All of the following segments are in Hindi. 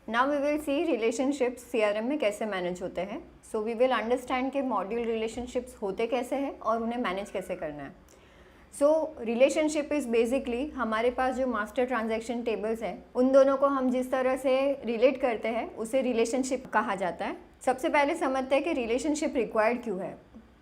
Now we will see relationships CRM में कैसे मैनेज होते हैं. सो वी विल अंडरस्टैंड कि मॉड्यूल रिलेशनशिप्स होते कैसे हैं और उन्हें मैनेज कैसे करना है. सो रिलेशनशिप इज़ बेसिकली हमारे पास जो मास्टर ट्रांजैक्शन टेबल्स हैं उन दोनों को हम जिस तरह से रिलेट करते हैं उसे रिलेशनशिप कहा जाता है. सबसे पहले समझते हैं कि रिलेशनशिप रिक्वायर्ड क्यों है.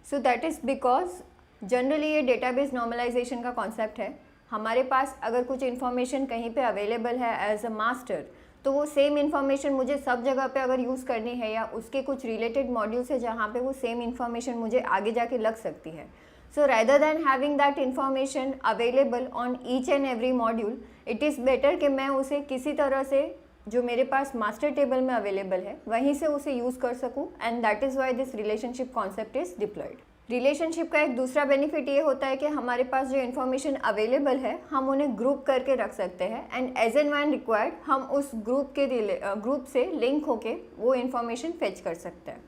So that is because generally ये डेटाबेस नॉर्मलाइजेशन का कॉन्सेप्ट है. हमारे पास अगर कुछ इन्फॉर्मेशन कहीं पे अवेलेबल है एज अ मास्टर, तो वो सेम इन्फॉर्मेशन मुझे सब जगह पे अगर यूज़ करनी है या उसके कुछ रिलेटेड मॉड्यूल्स है जहाँ पे वो सेम इन्फॉर्मेशन मुझे आगे जाके लग सकती है. So rather than having that information available on each and every module, it is better कि मैं उसे किसी तरह से जो मेरे पास मास्टर टेबल में अवेलेबल है वहीं से उसे यूज़ कर सकूँ. And that is why this relationship concept is deployed. Relationship का एक दूसरा बेनिफिट ये होता है कि हमारे पास जो इन्फॉर्मेशन अवेलेबल है हम उन्हें ग्रुप करके रख सकते हैं and as and when required हम उस ग्रुप से लिंक होके वो इन्फॉर्मेशन फेच कर सकते हैं.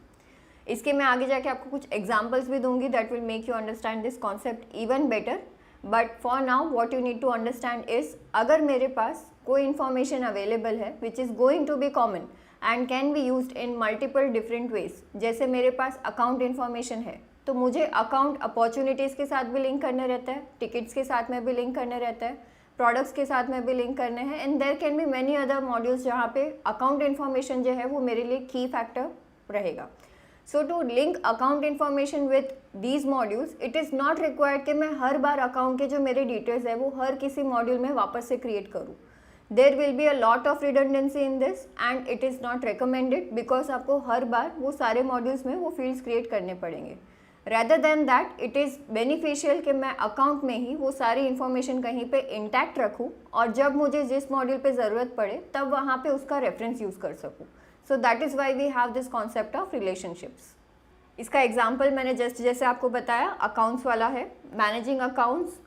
इसके मैं आगे जाके आपको कुछ एग्जांपल्स भी दूंगी that will make you understand this concept even better. But for now what you need to understand is अगर मेरे पास कोई इन्फॉर्मेशन अवेलेबल है which is going to be common and can be used in multiple different ways, जैसे मेरे पास अकाउंट इन्फॉर्मेशन है तो मुझे अकाउंट अपॉर्चुनिटीज़ के साथ भी लिंक करने रहता है, टिकट्स के साथ में भी लिंक करने रहता है, प्रोडक्ट्स के साथ में भी लिंक करने हैं. And there can be many other modules जहाँ पे अकाउंट इन्फॉर्मेशन जो है वो मेरे लिए की फैक्टर रहेगा. So to link account information with these modules, it is not required कि मैं हर बार अकाउंट के जो मेरे डिटेल्स है वो हर किसी मॉड्यूल में वापस से क्रिएट करूँ. There will be a lot of redundancy in this and it is not recommended because आपको हर बार वो सारे मॉड्यूल्स में वो फील्ड्स क्रिएट करने पड़ेंगे. Rather than that, it is beneficial कि मैं अकाउंट में ही वो सारी इन्फॉर्मेशन कहीं पे इंटैक्ट रखूँ और जब मुझे जिस मॉड्यूल पे ज़रूरत पड़े तब वहाँ पे उसका रेफरेंस यूज़ कर सकूँ. So that is why we have this concept of relationships. इसका एग्जाम्पल मैंने जैसे आपको बताया अकाउंट्स वाला है. Managing accounts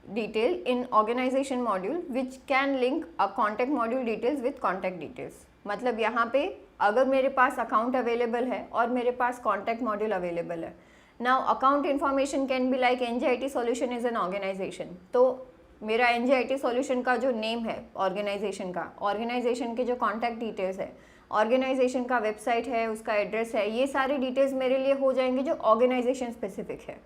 detail in organization module which can link a contact module details with contact details. मतलब यहाँ पे अगर मेरे पास अकाउंट अवेलेबल है और मेरे पास कॉन्टैक्ट मॉड्यूल अवेलेबल है. Now account information can be like NJIT solution is an organization. तो मेरा NJIT सॉल्यूशन का जो नेम है ऑर्गेनाइजेशन का, ऑर्गेनाइजेशन के जो कॉन्टैक्ट डिटेल्स है, ऑर्गेनाइजेशन का वेबसाइट है, उसका एड्रेस है, ये सारी डिटेल्स मेरे लिए हो जाएंगे जो ऑर्गेनाइजेशन स्पेसिफिक है.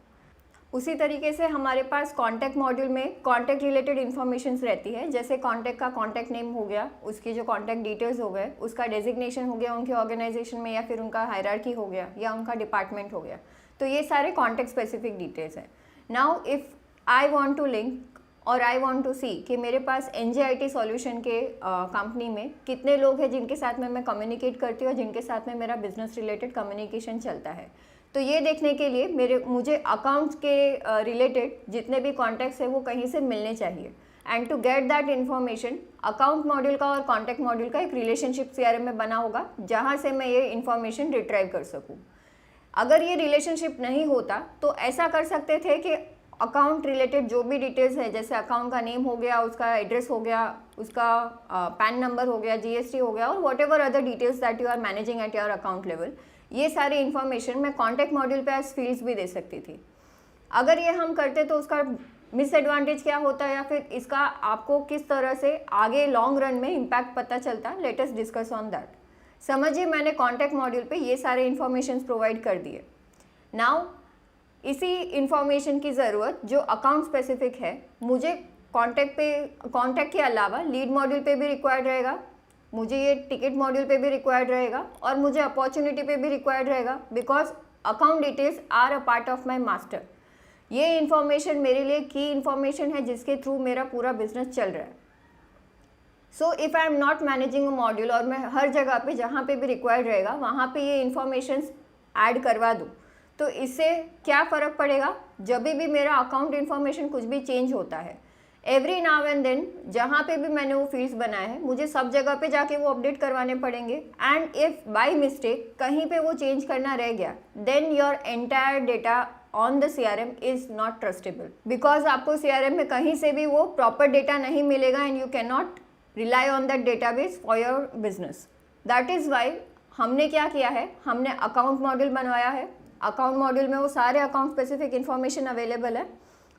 उसी तरीके से हमारे पास कॉन्टैक्ट मॉड्यूल में कॉन्टैक्ट रिलेटेड इन्फॉर्मेशंस रहती है. जैसे कॉन्टैक्ट का कॉन्टैक्ट नेम हो गया, उसकी जो कॉन्टैक्ट डिटेल्स हो गए, उसका डेजिग्नेशन हो गया उनके ऑर्गेनाइजेशन में या फिर उनका हायरार्की हो गया या उनका डिपार्टमेंट हो गया. तो ये सारे कॉन्टैक्ट स्पेसिफिक डिटेल्स हैं. Now if I want to link और आई वॉन्ट टू सी कि मेरे पास NJIT सॉल्यूशन के कंपनी में कितने लोग हैं जिनके साथ में मैं कम्युनिकेट करती हूँ और जिनके साथ में मेरा बिजनेस रिलेटेड कम्युनिकेशन चलता है. तो ये देखने के लिए मुझे अकाउंट्स के रिलेटेड जितने भी कॉन्टैक्ट्स हैं वो कहीं से मिलने चाहिए. And to get that information account module का और कॉन्टैक्ट मॉड्यूल का एक रिलेशनशिप CRM में बना होगा जहाँ से मैं ये इन्फॉर्मेशन रिट्राइव कर सकूँ. अगर ये रिलेशनशिप नहीं होता तो ऐसा कर सकते थे कि अकाउंट रिलेटेड जो भी डिटेल्स है, जैसे अकाउंट का नेम हो गया, उसका एड्रेस हो गया, उसका पैन नंबर हो गया, GST हो गया और whatever other details that you are managing at your account level, ये सारी इन्फॉर्मेशन मैं कॉन्टैक्ट मॉड्यूल पे एज फील्ड्स भी दे सकती थी. अगर ये हम करते तो उसका मिसएडवांटेज क्या होता है या फिर इसका आपको किस तरह से आगे लॉन्ग रन में इम्पैक्ट पता चलता, let us discuss on that. समझिए मैंने कॉन्टैक्ट मॉड्यूल पे ये सारे इन्फॉर्मेशन प्रोवाइड कर दिए. नाउ इसी इन्फॉर्मेशन की ज़रूरत जो अकाउंट स्पेसिफिक है मुझे कॉन्टैक्ट के अलावा लीड मॉड्यूल पे भी रिक्वायर्ड रहेगा, मुझे ये टिकट मॉड्यूल पे भी रिक्वायर्ड रहेगा और मुझे अपॉर्चुनिटी पे भी रिक्वायर्ड रहेगा because account details are a part of my master. ये इन्फॉर्मेशन मेरे लिए की इन्फॉर्मेशन है जिसके थ्रू मेरा पूरा बिजनेस चल रहा है. So if I am not managing a module और मैं हर जगह पे जहाँ पे भी रिक्वायर्ड रहेगा वहाँ पे ये इन्फॉर्मेशन ऐड करवा दूँ तो इससे क्या फ़र्क पड़ेगा. जब भी मेरा अकाउंट इन्फॉर्मेशन कुछ भी चेंज होता है एवरी नाउ एंड देन जहाँ पे भी मैंने वो फील्ड्स बनाए हैं मुझे सब जगह पे जाके वो अपडेट करवाने पड़ेंगे. एंड इफ़ बाय मिस्टेक कहीं पे वो चेंज करना रह गया then your entire data on the CRM is not trustable because आपको CRM में कहीं से भी वो प्रॉपर डेटा नहीं मिलेगा and you can not rely on that database for your business. That is Y हमने क्या किया है, हमने अकाउंट मॉड्यूल बनवाया है. अकाउंट मॉड्यूल में वो सारे अकाउंट स्पेसिफिक इन्फॉर्मेशन अवेलेबल है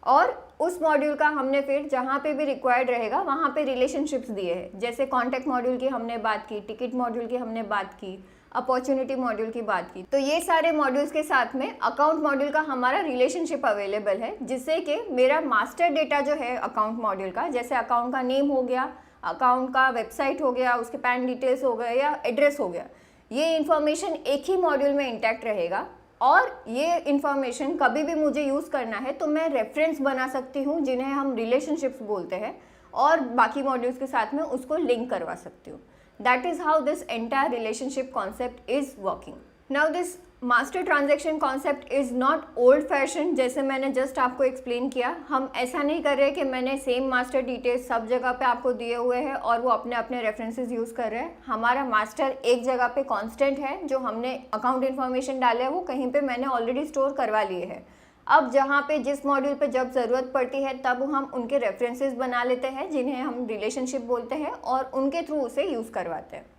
और उस मॉड्यूल का हमने फिर जहाँ पे भी रिक्वायर्ड रहेगा वहाँ पे रिलेशनशिप्स दिए हैं, जैसे कॉन्टैक्ट मॉड्यूल की हमने बात की, टिकट मॉड्यूल की हमने बात की, अपॉर्चुनिटी मॉड्यूल की बात की। तो ये सारे मॉड्यूल्स के साथ में अकाउंट मॉड्यूल का हमारा रिलेशनशिप अवेलेबल है, जिससे कि मेरा मास्टर डेटा जो है अकाउंट मॉड्यूल का, जैसे अकाउंट का नेम हो गया, अकाउंट का वेबसाइट हो गया, उसके पैन डिटेल्स हो गए या एड्रेस हो गया, ये इन्फॉर्मेशन एक ही मॉड्यूल में इंटैक्ट रहेगा। और ये इन्फॉर्मेशन कभी भी मुझे यूज़ करना है तो मैं रेफरेंस बना सकती हूँ, जिन्हें हम रिलेशनशिप्स बोलते हैं, और बाकी मॉड्यूल्स के साथ में उसको लिंक करवा सकती हूँ। That is how this entire relationship concept is working. Now this master transaction concept is not old fashioned, जैसे मैंने जस्ट आपको एक्सप्लेन किया। हम ऐसा नहीं कर रहे कि मैंने सेम मास्टर डिटेल्स सब जगह पे आपको दिए हुए हैं और वो अपने अपने रेफरेंसेस यूज़ कर रहे हैं। हमारा मास्टर एक जगह पे कांस्टेंट है, जो हमने अकाउंट इन्फॉर्मेशन डाले है वो कहीं पे मैंने ऑलरेडी स्टोर करवा लिए है। अब जहाँ पे जिस मॉड्यूल पे जब ज़रूरत पड़ती है तब हम उनके रेफरेंसेस बना लेते हैं, जिन्हें हम रिलेशनशिप बोलते हैं, और उनके थ्रू उसे यूज़ करवाते हैं।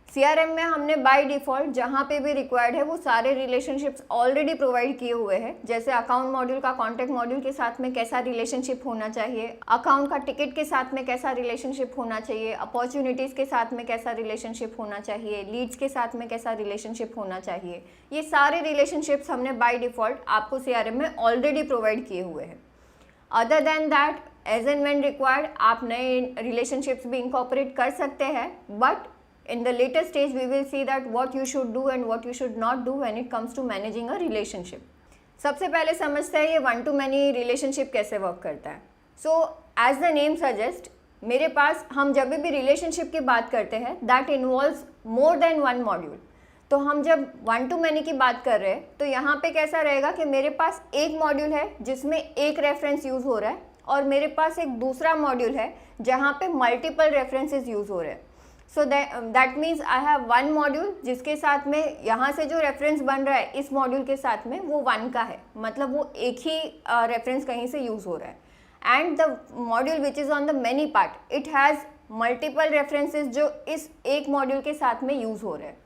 CRM में हमने बाय डिफ़ॉल्ट जहाँ पे भी रिक्वायर्ड है वो सारे रिलेशनशिप्स ऑलरेडी प्रोवाइड किए हुए हैं, जैसे अकाउंट मॉड्यूल का कॉन्टैक्ट मॉड्यूल के साथ में कैसा रिलेशनशिप होना चाहिए, अकाउंट का टिकट के साथ में कैसा रिलेशनशिप होना चाहिए, अपॉर्चुनिटीज़ के साथ में कैसा रिलेशनशिप होना चाहिए, लीड्स के साथ में कैसा रिलेशनशिप होना चाहिए। ये सारे रिलेशनशिप्स हमने बाय डिफ़ॉल्ट आपको CRM में ऑलरेडी प्रोवाइड किए हुए हैं। Other than that, as and when required आप नए रिलेशनशिप्स भी इंकॉर्पोरेट कर सकते हैं, but in the later stage we will see that what you should do and what you should not do when it comes to managing a relationship. सबसे पहले समझते हैं ये one to many relationship कैसे वर्क करता है। So as the name suggest, मेरे पास हम जब भी रिलेशनशिप की बात करते हैं that involves more than one module। तो हम जब वन टू मैनी की बात कर रहे हैं तो यहाँ पे कैसा रहेगा कि मेरे पास एक मॉड्यूल है जिसमें एक रेफरेंस यूज़ हो रहा है, और मेरे पास एक दूसरा मॉड्यूल है जहाँ पे मल्टीपल रेफरेंसेस यूज़ हो रहे हैं। सो that means I have one module जिसके साथ में यहाँ से जो रेफरेंस बन रहा है इस मॉड्यूल के साथ में वो वन का है, मतलब वो एक ही रेफरेंस कहीं से यूज़ हो रहा है। And the module which is on the many part, it has multiple references जो इस एक मॉड्यूल के साथ में यूज़ हो रहे हैं।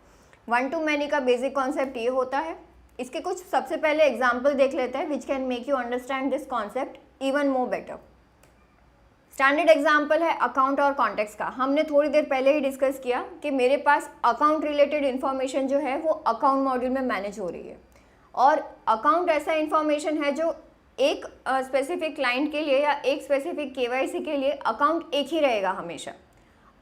वन टू मैनी का बेसिक कॉन्सेप्ट ये होता है। इसके कुछ सबसे पहले एग्जाम्पल देख लेते हैं which can make you understand this concept even more better. Standard example है अकाउंट और कॉन्टेक्ट्स का। हमने थोड़ी देर पहले ही डिस्कस किया कि मेरे पास अकाउंट रिलेटेड इन्फॉर्मेशन जो है वो अकाउंट मॉड्यूल में मैनेज हो रही है, और अकाउंट ऐसा इन्फॉर्मेशन है जो एक स्पेसिफिक क्लाइंट के लिए या एक स्पेसिफिक KYC के लिए अकाउंट एक ही रहेगा हमेशा।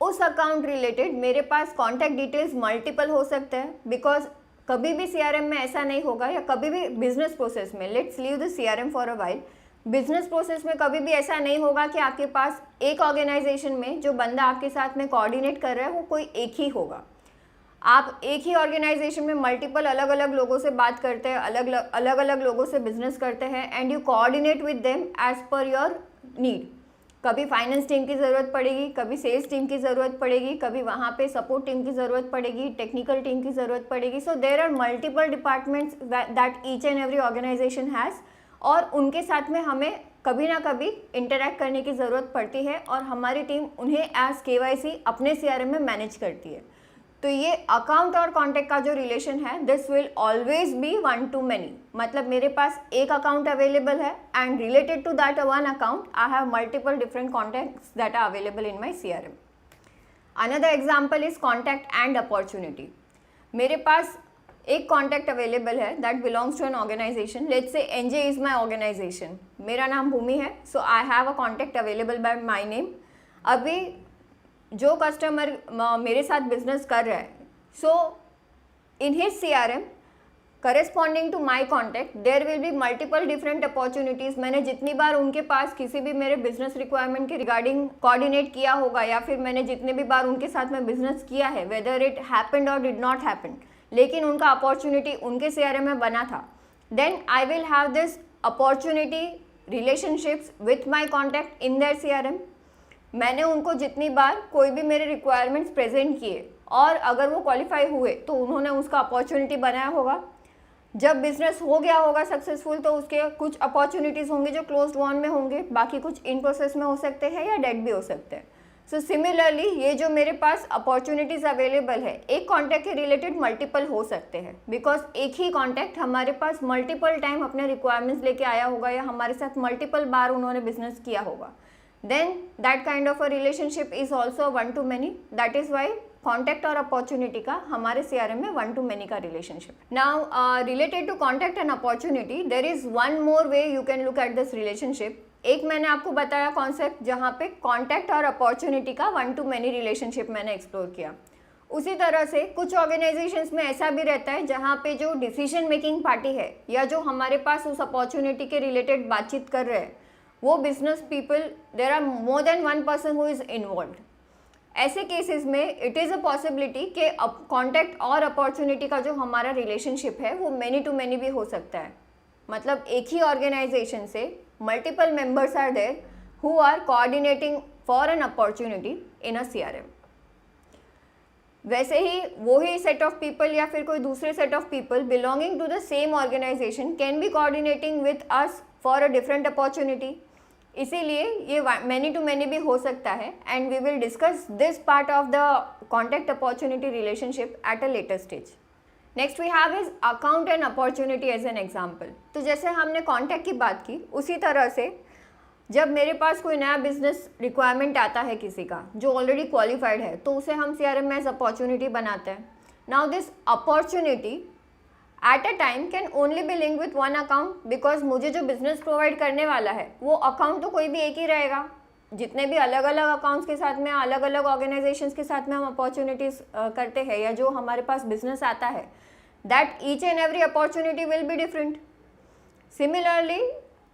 उस अकाउंट रिलेटेड मेरे पास कॉन्टैक्ट डिटेल्स मल्टीपल हो सकते हैं, बिकॉज कभी भी CRM में ऐसा नहीं होगा, या कभी भी बिजनेस प्रोसेस में, let's leave the CRM for a while, business process में कभी भी ऐसा नहीं होगा कि आपके पास एक ऑर्गेनाइजेशन में जो बंदा आपके साथ में कोऑर्डिनेट कर रहा है वो कोई एक ही होगा। आप एक ही ऑर्गेनाइजेशन में मल्टीपल अलग अलग लोगों से बात करते हैं, अलग अलग लोगों से बिजनेस करते हैं, and you coordinate with them as per your need. कभी फाइनेंस टीम की ज़रूरत पड़ेगी, कभी सेल्स टीम की ज़रूरत पड़ेगी, कभी वहाँ पे सपोर्ट टीम की ज़रूरत पड़ेगी, टेक्निकल टीम की ज़रूरत पड़ेगी। So there are multiple departments that each and every organization has, और उनके साथ में हमें कभी ना कभी इंटरैक्ट करने की ज़रूरत पड़ती है, और हमारी टीम उन्हें एज KYC अपने CRM में मैनेज करती है। तो ये अकाउंट और कॉन्टैक्ट का जो रिलेशन है, this will always be one to many, मतलब मेरे पास एक अकाउंट अवेलेबल है and related to that one account I have multiple different contacts that are available in my CRM। Another example is contact and opportunity. मेरे पास एक कॉन्टैक्ट अवेलेबल है that belongs to an organization, let's say NJ is my organization, मेरा नाम भूमि है, so I have a contact available by my name. अभी जो कस्टमर मेरे साथ बिजनेस कर रहा है, so in his CRM corresponding to my contact there will be multiple different opportunities. मैंने जितनी बार उनके पास किसी भी मेरे बिजनेस रिक्वायरमेंट के रिगार्डिंग कोऑर्डिनेट किया होगा, या फिर मैंने जितने भी बार उनके साथ में बिजनेस किया है, whether it happened or did not happen, लेकिन उनका अपॉर्चुनिटी उनके CRM में बना था, then I will have this opportunity relationships with my contact in their CRM। मैंने उनको जितनी बार कोई भी मेरे रिक्वायरमेंट्स प्रेजेंट किए और अगर वो क्वालिफाई हुए तो उन्होंने उसका अपॉर्चुनिटी बनाया होगा। जब बिजनेस हो गया होगा सक्सेसफुल तो उसके कुछ अपॉर्चुनिटीज़ होंगे जो क्लोज्ड वन में होंगे, बाकी कुछ इन प्रोसेस में हो सकते हैं या डेड भी हो सकते हैं। सो सिमिलरली ये जो मेरे पास अपॉर्चुनिटीज़ अवेलेबल है, एक कॉन्टैक्ट के रिलेटेड मल्टीपल हो सकते हैं, बिकॉज एक ही कॉन्टैक्ट हमारे पास मल्टीपल टाइम अपने रिक्वायरमेंट्स लेके आया होगा या हमारे साथ मल्टीपल बार उन्होंने बिजनेस किया होगा, then that kind of a relationship is also one to many. That is why contact और अपॉर्चुनिटी का हमारे CRM में वन टू मैनी का relationship. Now related to contact and opportunity there is one more way you can look at this relationship. एक मैंने आपको बताया कॉन्सेप्ट जहाँ पे कॉन्टैक्ट और अपॉर्चुनिटी का वन टू मैनी रिलेशनशिप मैंने एक्सप्लोर किया. उसी तरह से कुछ ऑर्गेनाइजेशंस में ऐसा भी रहता है जहाँ पे जो डिसीजन मेकिंग पार्टी है या जो हमारे पास उस अपॉर्चुनिटी के रिलेटेड बातचीत कर रहे हैं, वो business people, there are more than one person who is involve. ऐसे केसेस में इट इज़ अ पॉसिबिलिटी कि कॉन्टैक्ट और अपॉर्चुनिटी का जो हमारा रिलेशनशिप है वो मैनी टू मैनी भी हो सकता है. मतलब एक ही ऑर्गेनाइजेशन से multiple members are there who are coordinating for an opportunity in a CRM. वैसे ही वो ही सेट ऑफ पीपल या फिर कोई दूसरे set of people belonging to the same organization can be coordinating with us for a different opportunity. इसीलिए ये मैनी टू मैनी भी हो सकता है and we will discuss this part of the contact opportunity relationship at a later stage. Next we have is account and opportunity as an example. तो जैसे हमने कॉन्टैक्ट की बात की, उसी तरह से जब मेरे पास कोई नया बिजनेस रिक्वायरमेंट आता है किसी का जो ऑलरेडी क्वालिफाइड है, तो उसे हम CRM में एज अपॉर्चुनिटी बनाते हैं. Now this opportunity at a time can only be link with one account, because मुझे जो बिजनेस प्रोवाइड करने वाला है वो अकाउंट तो कोई भी एक ही रहेगा. जितने भी अलग अलग अकाउंट्स के साथ में, अलग अलग ऑर्गेनाइजेशंस के साथ में हम अपॉर्चुनिटीज़ करते हैं या जो हमारे पास बिजनेस आता है, that each and every opportunity will be different. Similarly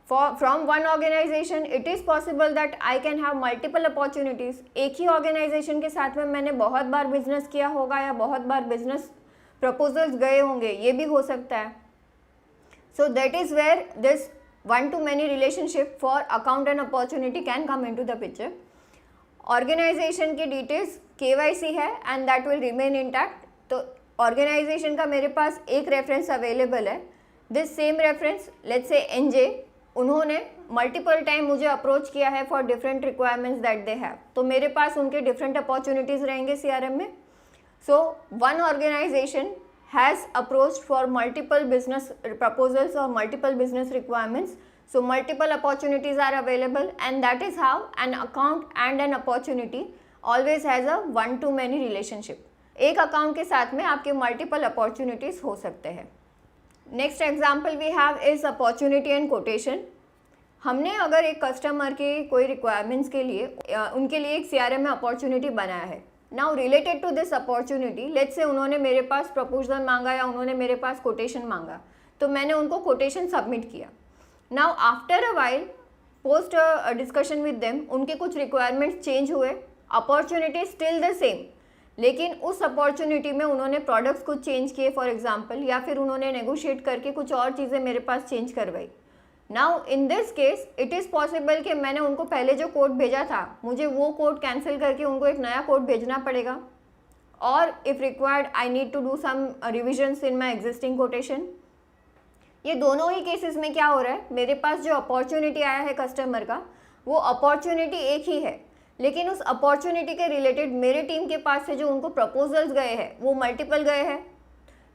from one organization it is possible that I can have multiple opportunities. एक ही ऑर्गेनाइजेशन के साथ में मैंने बहुत बार बिजनेस किया होगा या बहुत बार बिजनेस प्रपोजल्स गए होंगे, ये भी हो सकता है. So that is where this one to many relationship for account and opportunity can come into the picture. Organization की details KYC है and that will remain intact. तो organization का मेरे पास एक reference available है. This same reference, let's say NJ, उन्होंने multiple time मुझे approach किया है for different requirements that they have. तो मेरे पास उनके different opportunities रहेंगे CRM में. So one organization has approached for multiple business proposals or multiple business requirements. So multiple opportunities are available and that is how an account and an opportunity always has a one to many relationship. एक account के साथ में आपके multiple opportunities हो सकते हैं. Next example we have is opportunity and quotation. हमने अगर एक कस्टमर के कोई requirements के लिए उनके लिए एक CRM में opportunity बनाया है. Now related to this opportunity, let's say उन्होंने मेरे पास प्रपोजल मांगा या उन्होंने मेरे पास कोटेशन मांगा, तो मैंने उनको कोटेशन सबमिट किया. Now after a while post discussion with them उनके कुछ रिक्वायरमेंट्स चेंज हुए, अपॉर्चुनिटी स्टिल द सेम, लेकिन उस अपॉर्चुनिटी में उन्होंने प्रोडक्ट्स कुछ चेंज किए फॉर एग्जांपल, या फिर उन्होंने नेगोशिएट करके कुछ और चीज़ें मेरे पास चेंज करवाई. Now in this case it is possible कि मैंने उनको पहले जो कोड भेजा था मुझे वो कोड कैंसिल करके उनको एक नया कोड भेजना पड़ेगा, और if required I need to do some revisions in my existing quotation. ये दोनों ही केसेस में क्या हो रहा है, मेरे पास जो अपॉर्चुनिटी आया है कस्टमर का वो अपॉर्चुनिटी एक ही है, लेकिन उस अपॉर्चुनिटी के रिलेटेड मेरे टीम के पास से जो उनको प्रपोजल्स गए हैं वो मल्टीपल गए हैं.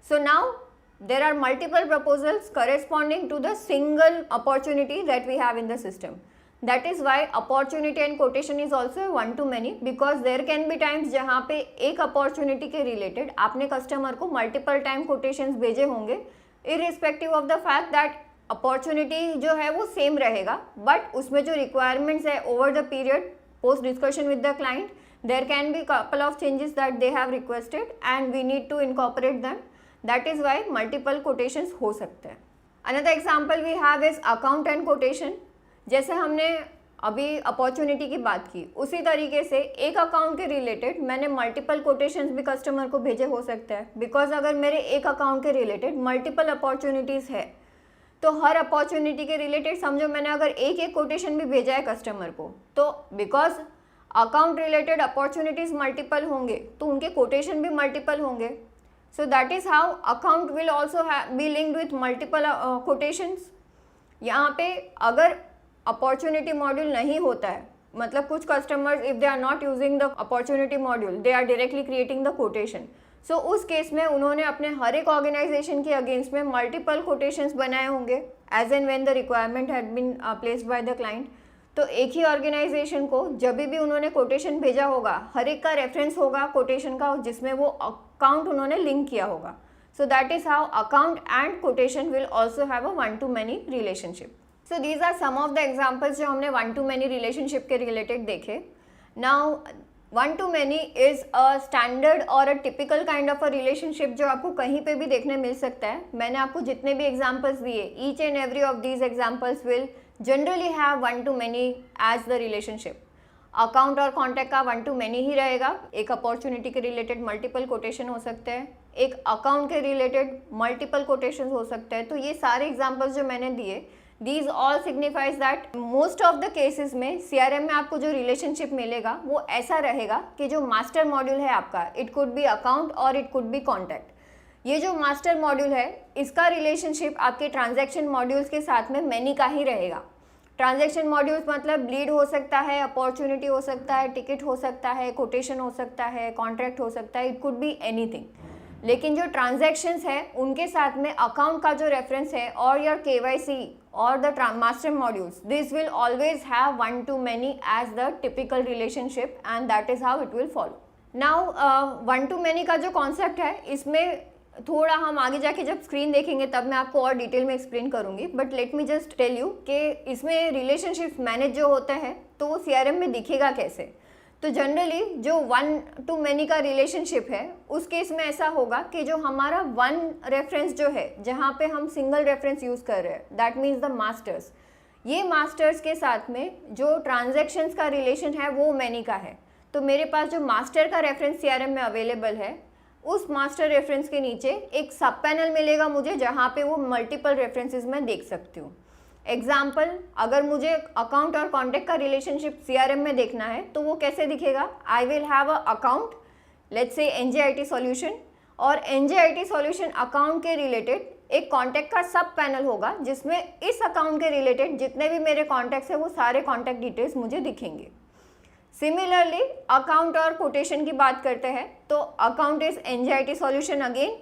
So now there are multiple proposals corresponding to the single opportunity that we have in the system. That is why opportunity and quotation is also one to many, because there can be times जहाँ पे एक opportunity के related आपने customer को multiple time quotations भेजे होंगे, irrespective of the fact that opportunity जो है वो same रहेगा, but उसमें जो requirements है over the period post discussion with the client, there can be couple of changes that they have requested and we need to incorporate them. That is why multiple quotations हो सकते हैं. Another example we have is account and quotation. जैसे हमने अभी अपॉर्चुनिटी की बात की, उसी तरीके से एक अकाउंट के रिलेटेड मैंने मल्टीपल कोटेशंस भी कस्टमर को भेजे हो सकते हैं, बिकॉज अगर मेरे एक अकाउंट के रिलेटेड मल्टीपल अपॉर्चुनिटीज़ है तो हर अपॉर्चुनिटी के रिलेटेड समझो मैंने अगर एक एक कोटेशन भी भेजा है कस्टमर को, तो because account related opportunities multiple होंगे तो उनके कोटेशन भी मल्टीपल होंगे. So that is how account will also be linked with multiple quotations. यहाँ पे अगर अपॉर्चुनिटी मॉड्यूल नहीं होता है मतलब कुछ customers if they are not using the opportunity module they are directly creating the quotation. So उस केस में उन्होंने अपने हर एक ऑर्गेनाइजेशन के अगेंस्ट में मल्टीपल कोटेशंस बनाए होंगे as and when the requirement had been placed by the client. तो एक ही ऑर्गेनाइजेशन को जब भी उन्होंने कोटेशन भेजा होगा, हर एक का रेफरेंस होगा कोटेशन का जिसमें वो अकाउंट उन्होंने लिंक किया होगा। So that is how account and quotation will also have a one to many relationship. So these are some of the examples जो हमने वन टू मैनी रिलेशनशिप के रिलेटेड देखे। Now one to many is a standard और a typical kind of a relationship जो आपको कहीं पे भी देखने मिल सकता है। मैंने आपको जितने भी एग्जाम्पल्स दिए, each and every of these examples will generally have one to many as the relationship. Account और कॉन्टैक्ट का वन टू मैनी ही रहेगा। एक अपॉर्चुनिटी के रिलेटेड मल्टीपल कोटेशन हो सकते हैं, एक अकाउंट के रिलेटेड मल्टीपल कोटेशन हो सकते हैं। तो ये सारे एग्जाम्पल्स जो मैंने दिए, These all signifies that most of the cases में CRM में आपको जो रिलेशनशिप मिलेगा वो ऐसा रहेगा कि जो मास्टर मॉड्यूल है आपका, इट कुड बी अकाउंट और इट कुड बी कॉन्टैक्ट। ये जो मास्टर मॉड्यूल है इसका रिलेशनशिप आपके ट्रांजैक्शन मॉड्यूल्स के साथ में मैनी का ही रहेगा। ट्रांजैक्शन मॉड्यूल्स मतलब लीड हो सकता है, अपॉर्चुनिटी हो सकता है, टिकट हो सकता है, कोटेशन हो सकता है, कॉन्ट्रैक्ट हो सकता है, इट कुड बी एनीथिंग। लेकिन जो ट्रांजैक्शंस है उनके साथ में अकाउंट का जो रेफरेंस है और योर KYC और the master modules, this will always have one to many as the typical relationship and that is how it will follow. Now one to many का जो कॉन्सेप्ट है इसमें थोड़ा हम आगे जाके जब स्क्रीन देखेंगे तब मैं आपको और डिटेल में एक्सप्लेन करूंगी, but let me just tell you कि इसमें रिलेशनशिप्स मैनेज जो होता है तो वो CRM में दिखेगा कैसे। तो जनरली जो वन टू मैनी का रिलेशनशिप है उस केस में ऐसा होगा कि जो हमारा वन रेफरेंस जो है जहाँ पे हम सिंगल रेफरेंस यूज़ कर रहे हैं, दैट मीन्स द मास्टर्स, ये मास्टर्स के साथ में जो ट्रांजैक्शंस का रिलेशन है वो मैनी का है। तो मेरे पास जो मास्टर का रेफरेंस CRM में अवेलेबल है, उस मास्टर रेफरेंस के नीचे एक सब पैनल मिलेगा मुझे जहाँ पे वो मल्टीपल रेफरेंसेस मैं देख सकती हूँ। एग्जाम्पल, अगर मुझे अकाउंट और कॉन्टैक्ट का रिलेशनशिप CRM में देखना है तो वो कैसे दिखेगा? आई will have a account, let's say NJIT solution, और NJIT सॉल्यूशन अकाउंट के रिलेटेड एक कॉन्टैक्ट का सब पैनल होगा जिसमें इस अकाउंट के रिलेटेड जितने भी मेरे कॉन्टैक्ट्स हैं वो सारे कॉन्टैक्ट डिटेल्स मुझे दिखेंगे। सिमिलरली अकाउंट और कोटेशन की बात करते हैं तो account is NJIT solution again.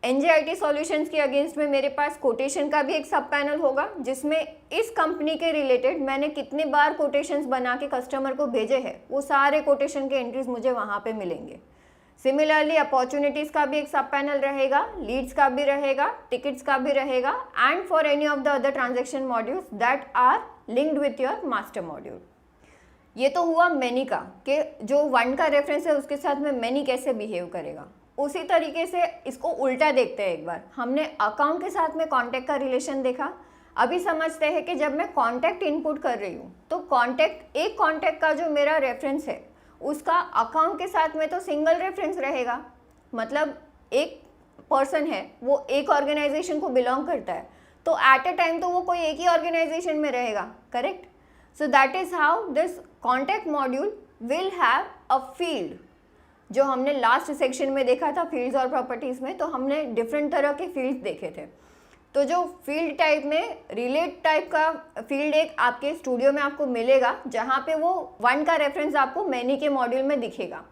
NJIT solutions के अगेंस्ट में मेरे पास कोटेशन का भी एक सब पैनल होगा जिसमें इस कंपनी के रिलेटेड मैंने कितनी बार कोटेशंस बना के कस्टमर को भेजे हैं वो सारे कोटेशन के एंट्रीज मुझे वहाँ पे मिलेंगे। सिमिलरली अपॉर्चुनिटीज़ का भी एक सब पैनल रहेगा, लीड्स का भी रहेगा, टिकट्स का भी रहेगा, and for any of the other transaction modules that are linked with your master module. ये तो हुआ मैनी का कि जो वन का रेफरेंस है उसके साथ में मैनी कैसे बिहेव करेगा। उसी तरीके से इसको उल्टा देखते हैं। एक बार हमने अकाउंट के साथ में कॉन्टैक्ट का रिलेशन देखा, अभी समझते हैं कि जब मैं कॉन्टैक्ट इनपुट कर रही हूँ तो एक कॉन्टैक्ट का जो मेरा रेफरेंस है उसका अकाउंट के साथ में तो सिंगल रेफरेंस रहेगा। मतलब एक पर्सन है वो एक ऑर्गेनाइजेशन को बिलोंग करता है तो एट अ टाइम तो वो कोई एक ही ऑर्गेनाइजेशन में रहेगा, correct. So that is how this contact module will have a field. जो हमने लास्ट सेक्शन में देखा था फील्ड्स और प्रॉपर्टीज़ में, तो हमने डिफरेंट तरह के फील्ड्स देखे थे। तो जो फील्ड टाइप में रिलेट टाइप का फील्ड एक आपके स्टूडियो में आपको मिलेगा जहाँ पे वो वन का रेफरेंस आपको मैनी के मॉड्यूल में दिखेगा।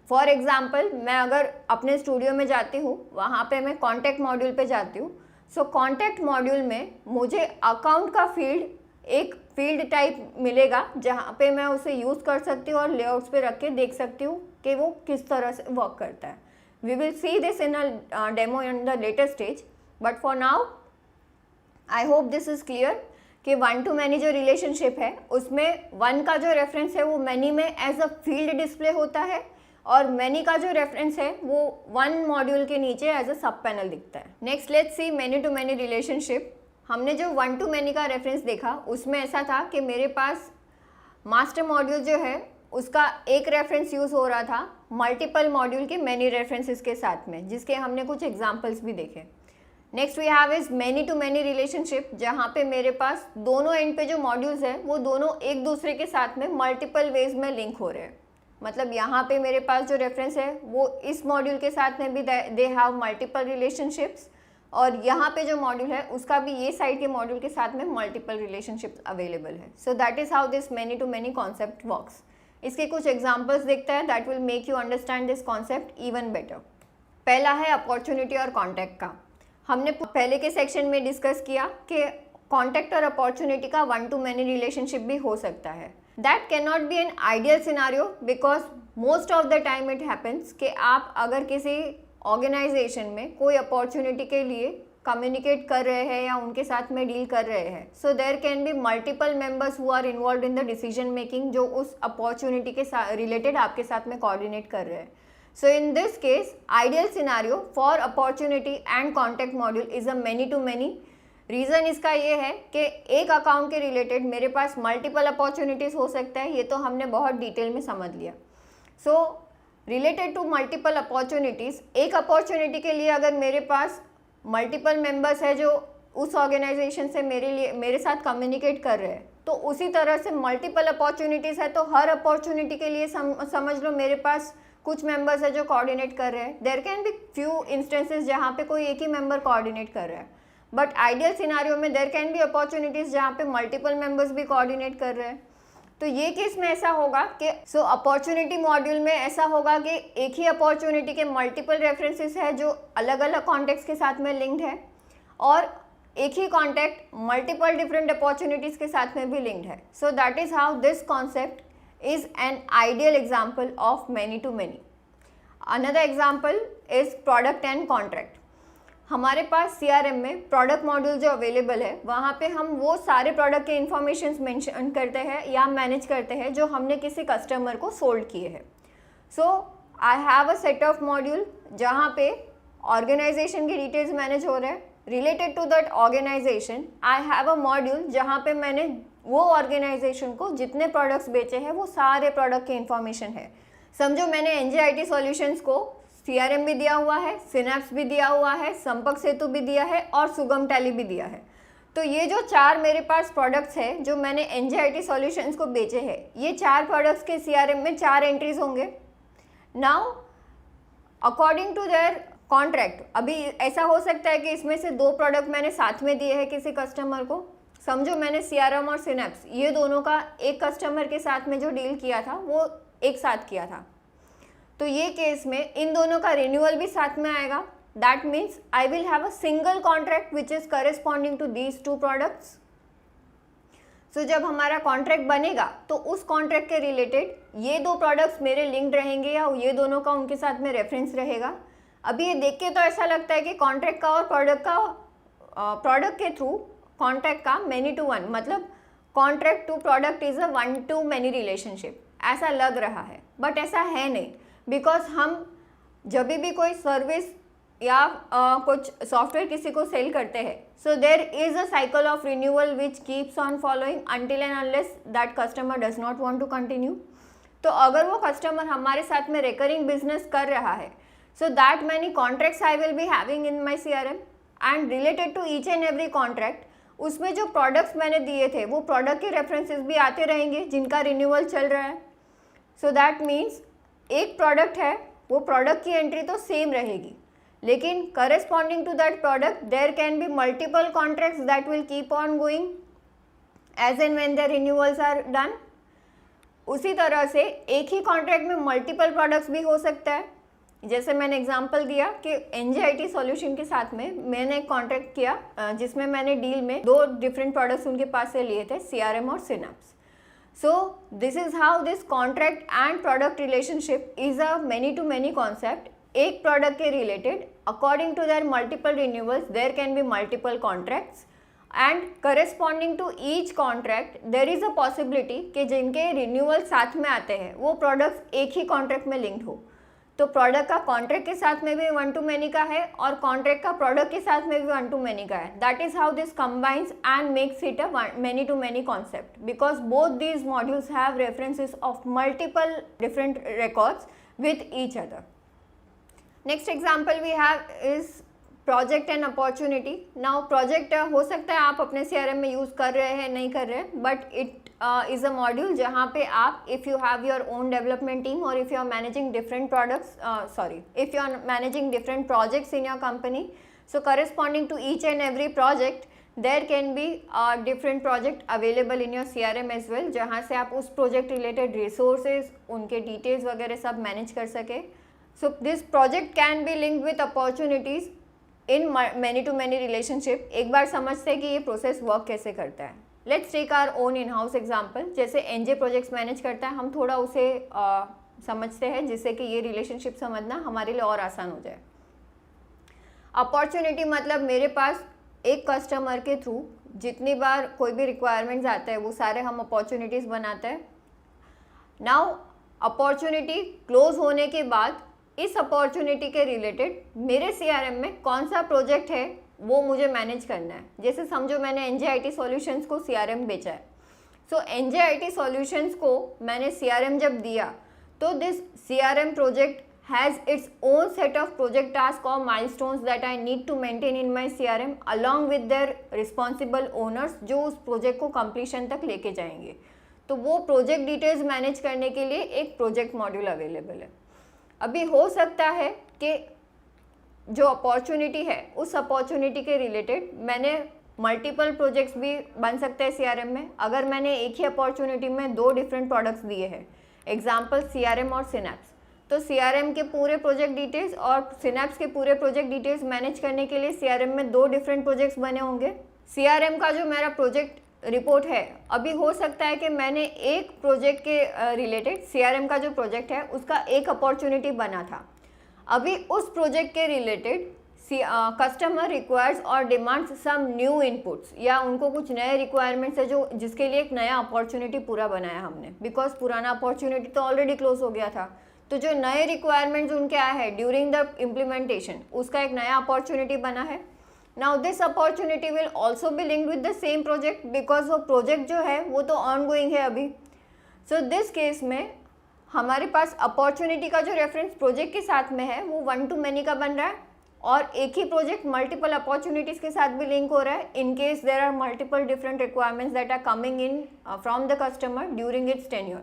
फॉर एग्जाम्पल, मैं अगर अपने स्टूडियो में जाती हूँ, वहाँ पे मैं कॉन्टैक्ट मॉड्यूल पे जाती हूँ। सो कॉन्टैक्ट मॉड्यूल में मुझे अकाउंट का एक फील्ड टाइप मिलेगा जहाँ पे मैं उसे यूज़ कर सकती हूँ और लेआउट्स पे रख के देख सकती हूँ कि वो किस तरह से वर्क करता है। We will see this in a demo in the later stage, but for now I hope this is clear कि वन टू मैनी जो रिलेशनशिप है उसमें वन का जो रेफरेंस है वो मैनी में एज अ फील्ड डिस्प्ले होता है और मैनी का जो रेफरेंस है वो वन मॉड्यूल के नीचे एज अ सब पैनल दिखता है। Next let's see many to many relationship. हमने जो वन टू मैनी का रेफरेंस देखा उसमें ऐसा था कि मेरे पास मास्टर मॉड्यूल जो है उसका एक रेफरेंस यूज़ हो रहा था मल्टीपल मॉड्यूल के मैनी रेफरेंसेस के साथ में, जिसके हमने कुछ एग्जांपल्स भी देखे। Next we have is many to many relationship, जहाँ पे मेरे पास दोनों एंड पे जो मॉड्यूल्स हैं वो दोनों एक दूसरे के साथ में मल्टीपल वेज में लिंक हो रहे हैं। मतलब यहाँ पे मेरे पास जो रेफरेंस है वो इस मॉड्यूल के साथ में भी दे हैव मल्टीपल रिलेशनशिप्स, और यहाँ पे जो मॉड्यूल है उसका भी ये साइड के मॉड्यूल के साथ में मल्टीपल रिलेशनशिप्स अवेलेबल है. So that is how this many to many concept works. इसके कुछ एग्जाम्पल्स देखते हैं that will make you understand this concept even better. पहला है अपॉर्चुनिटी और कॉन्टैक्ट का. हमने पहले के सेक्शन में डिस्कस किया कि कॉन्टैक्ट और अपॉर्चुनिटी का वन टू मैनी रिलेशनशिप भी हो सकता है. That can not B an ideal scenario because most of the time it happens कि आप अगर किसी ऑर्गेनाइजेशन में कोई अपॉर्चुनिटी के लिए कम्युनिकेट कर रहे हैं या उनके साथ में डील कर रहे हैं, so there can be multiple members who are involve in the decision making जो उस अपॉर्चुनिटी के साथ रिलेटेड आपके साथ में कोऑर्डिनेट कर रहे हैं. So in this case ideal scenario for opportunity and contact module is a many to many. Reason इसका ये है कि एक अकाउंट के रिलेटेड मेरे पास मल्टीपल अपॉर्चुनिटीज़ हो सकता है. ये तो हमने बहुत डिटेल में समझ लिया. So related to multiple opportunities, एक अपॉर्चुनिटी के लिए अगर मेरे पास मल्टीपल मेंबर्स है जो उस ऑर्गेनाइजेशन से मेरे साथ कम्युनिकेट कर रहे हैं, तो उसी तरह से मल्टीपल अपॉर्चुनिटीज़ है तो हर अपॉर्चुनिटी के लिए समझ लो मेरे पास कुछ मेंबर्स है जो कोऑर्डिनेट कर रहे हैं. There can be few instances जहाँ पे कोई एक ही मेंबर कोऑर्डिनेट कर रहा है, बट आइडियल सिनारियो में देयर कैन बी अपॉर्चुनिटीज़ जहाँ पे मल्टीपल मेंबर्स भी कोऑर्डिनेट कर रहे हैं. तो ये केस में ऐसा होगा कि अपॉर्चुनिटी मॉड्यूल में ऐसा होगा कि एक ही अपॉर्चुनिटी के मल्टीपल रेफरेंसेस है जो अलग अलग कॉन्टेक्ट्स के साथ में लिंक्ड है, और एक ही कॉन्टेक्ट मल्टीपल डिफरेंट अपॉर्चुनिटीज़ के साथ में भी लिंक्ड है. So that is how this concept is an ideal example of many to many. Another example is product and contract. हमारे पास CRM में प्रोडक्ट मॉड्यूल जो अवेलेबल है वहाँ पे हम वो सारे प्रोडक्ट के इंफॉर्मेशन मेंशन करते हैं या मैनेज करते हैं जो हमने किसी कस्टमर को सोल्ड किए हैं. So I have a set of module जहाँ पे ऑर्गेनाइजेशन के डिटेल्स मैनेज हो रहे हैं. Related to that organization I have a module जहाँ पे मैंने वो ऑर्गेनाइजेशन को जितने प्रोडक्ट्स बेचे हैं वो सारे प्रोडक्ट के इंफॉर्मेशन है. समझो मैंने NJIT सॉल्यूशंस को CRM भी दिया हुआ है, सिनेप्स भी दिया हुआ है, संपर्क सेतु भी दिया है और सुगम टैली भी दिया है. तो ये जो चार मेरे पास प्रोडक्ट्स हैं जो मैंने NJIT सॉल्यूशंस को बेचे हैं, ये चार प्रोडक्ट्स के CRM में चार एंट्रीज होंगे. Now according to their contract, अभी ऐसा हो सकता है कि इसमें से दो प्रोडक्ट मैंने साथ में दिए हैं किसी कस्टमर को. समझो मैंने CRM और सिनेप्स ये दोनों का एक कस्टमर के साथ में जो डील किया था वो एक साथ किया था. तो ये केस में इन दोनों का रिन्यूअल भी साथ में आएगा. That means I will have a single contract which is corresponding to these two products. So जब हमारा कॉन्ट्रैक्ट बनेगा तो उस कॉन्ट्रैक्ट के रिलेटेड ये दो प्रोडक्ट्स मेरे लिंक्ड रहेंगे या ये दोनों का उनके साथ में रेफरेंस रहेगा. अभी ये देख के तो ऐसा लगता है कि कॉन्ट्रैक्ट का और प्रोडक्ट के थ्रू कॉन्ट्रैक्ट का मैनी टू वन, मतलब contract to product is a one to many relationship ऐसा लग रहा है, बट ऐसा है नहीं. बिकॉज हम जब भी कोई सर्विस या कुछ सॉफ्टवेयर किसी को सेल करते हैं, so there is a cycle of renewal which keeps on following until and unless that customer does not want to continue. तो अगर वो कस्टमर हमारे साथ में रिकरिंग बिजनेस कर रहा है, so that many contracts I will be having in my CRM and related to each and every contract उसमें जो प्रोडक्ट्स मैंने दिए थे वो प्रोडक्ट के रेफरेंसेस भी आते रहेंगे जिनका रिन्यूअल चल रहा है. सो दैट मीन्स एक प्रोडक्ट है वो प्रोडक्ट की एंट्री तो सेम रहेगी, लेकिन corresponding to that product there can be multiple contracts that will keep on going as and when their renewals are done. उसी तरह से एक ही कॉन्ट्रैक्ट में मल्टीपल प्रोडक्ट्स भी हो सकता है. जैसे मैंने एग्जांपल दिया कि NJIT सॉल्यूशन के साथ में मैंने एक कॉन्ट्रैक्ट किया जिसमें मैंने डील में दो डिफरेंट प्रोडक्ट्स उनके पास से लिए थे, CRM और synapse. So this is how this contract and product relationship is a many to many concept. एक product के related according to their multiple renewals there can be multiple contracts and corresponding to each contract there is a possibility कि जिनके renewal साथ में आते हैं वो products एक ही contract में linked हो. तो प्रोडक्ट का कॉन्ट्रैक्ट के साथ में भी वन टू मैनी का है और कॉन्ट्रैक्ट का प्रोडक्ट के साथ में भी वन टू मैनी का है. That is how this combines and makes it a many to many concept because both these modules have references of multiple different records with each other. Next example we have is project and opportunity. Now project हो सकता है आप अपने CRM में यूज़ कर रहे हैं नहीं कर रहे हैं, but it is a module जहाँ पे आप if you have your own development team और if you are managing different products if you are managing different projects in your company, So corresponding to each and every project there can be a different project available in your CRM as well, जहाँ से आप उस project related resources, उनके details वगैरह सब manage कर सके. So this project can be linked with opportunities in many to many relationship. एक बार समझते हैं कि ये process work कैसे करता है. Let's take our own in-house example. जैसे NJ projects manage करता है, हम थोड़ा उसे समझते हैं जिससे कि ये relationship समझना हमारे लिए और आसान हो जाए. अपॉर्चुनिटी मतलब मेरे पास एक कस्टमर के थ्रू जितनी बार कोई भी रिक्वायरमेंट्स आता है वो सारे हम अपॉर्चुनिटीज़ बनाते हैं. नाउ अपॉर्चुनिटी क्लोज होने के बाद इस अपॉर्चुनिटी के रिलेटेड मेरे CRM में कौन सा प्रोजेक्ट है वो मुझे मैनेज करना है. जैसे समझो मैंने NJIT सॉल्यूशंस को CRM बेचा है. सो NJIT सॉल्यूशंस को मैंने CRM जब दिया तो this CRM project has its own set of project tasks or milestones that I need to maintain in my CRM along with their responsible owners जो उस प्रोजेक्ट को completion तक लेके जाएंगे. तो वो प्रोजेक्ट डिटेल्स मैनेज करने के लिए एक प्रोजेक्ट मॉड्यूल अवेलेबल है. अभी हो सकता है कि जो अपॉर्चुनिटी है उस अपॉर्चुनिटी के रिलेटेड मैंने मल्टीपल प्रोजेक्ट्स भी बन सकते हैं CRM में. अगर मैंने एक ही अपॉर्चुनिटी में 2 डिफरेंट प्रोडक्ट्स दिए हैं, एग्जाम्पल CRM और सिनेप्स, तो CRM के पूरे प्रोजेक्ट डिटेल्स और सिनेप्स के पूरे प्रोजेक्ट डिटेल्स मैनेज करने के लिए CRM में 2 डिफरेंट प्रोजेक्ट्स बने होंगे. CRM का जो मेरा प्रोजेक्ट रिपोर्ट है, अभी हो सकता है कि मैंने एक प्रोजेक्ट के रिलेटेड CRM का जो प्रोजेक्ट है उसका एक अपॉर्चुनिटी बना था. अभी उस प्रोजेक्ट के रिलेटेड कस्टमर रिक्वायर्स और डिमांड्स सम न्यू इनपुट्स, या उनको कुछ नए रिक्वायरमेंट्स है जो जिसके लिए एक नया अपॉर्चुनिटी पूरा बनाया हमने, बिकॉज पुराना अपॉर्चुनिटी तो ऑलरेडी क्लोज हो गया था. तो जो नए रिक्वायरमेंट्स उनके आए हैं ड्यूरिंग द इम्प्लीमेंटेशन, उसका एक नया अपॉर्चुनिटी बना है. Now this opportunity will also be linked with the same project because वो प्रोजेक्ट जो है वो तो ऑन गोइंग है अभी. सो दिस केस में हमारे पास अपॉर्चुनिटी का जो रेफरेंस प्रोजेक्ट के साथ में है वो 1 to many का बन रहा है, और एक ही प्रोजेक्ट मल्टीपल अपॉर्चुनिटीज़ के साथ भी लिंक हो रहा है in case there are multiple different requirements that are coming in from the customer during its tenure.